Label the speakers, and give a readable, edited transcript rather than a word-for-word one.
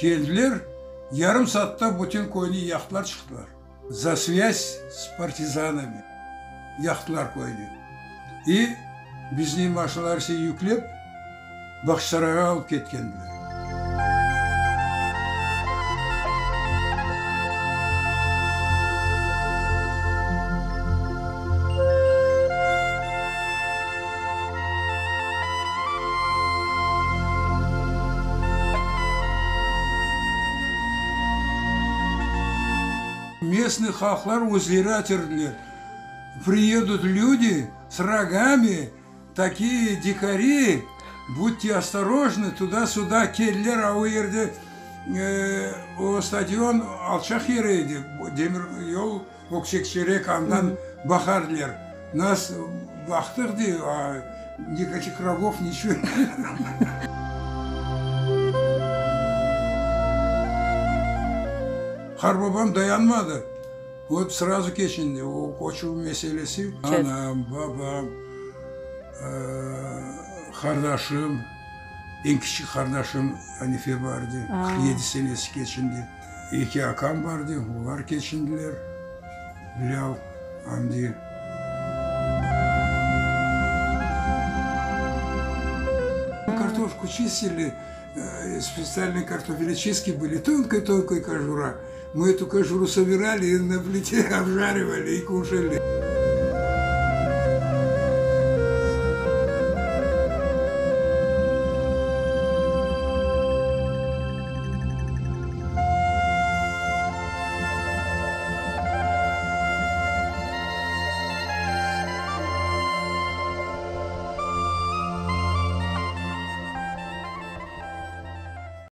Speaker 1: Келділер, yarım saatte bütün koyunu yaktılar çıktılar. За связь с партизанами yaktılar koyunu. И bizning машиналарсы yüklep Бахчисарайга alıp ketkendiler. Местные халыклар өзлері әтерділер. Приедут люди с рогами, такие дикари, будьте осторожны, туда-сюда келділер, а у жерде о стадион алшақ ерейді, демір жол өкшекшерек андан бақарділер. Нас бақтық де, а никаких рогов, ничего. Хarbabam dayanmadı. Вот сразу geçindi. O koçu meselesi. Anam, babam, kardeşim, en küçük kardeşim Hanife vardı. 47 senesi geçindi. İki akam vardı. Onlar geçindiler. Bilal, Hamdi. Картошку чистили, специальные картофелечистки были, тонкая-тонкая кожура. Мы эту кожуру собирали и на плите обжаривали и кушали.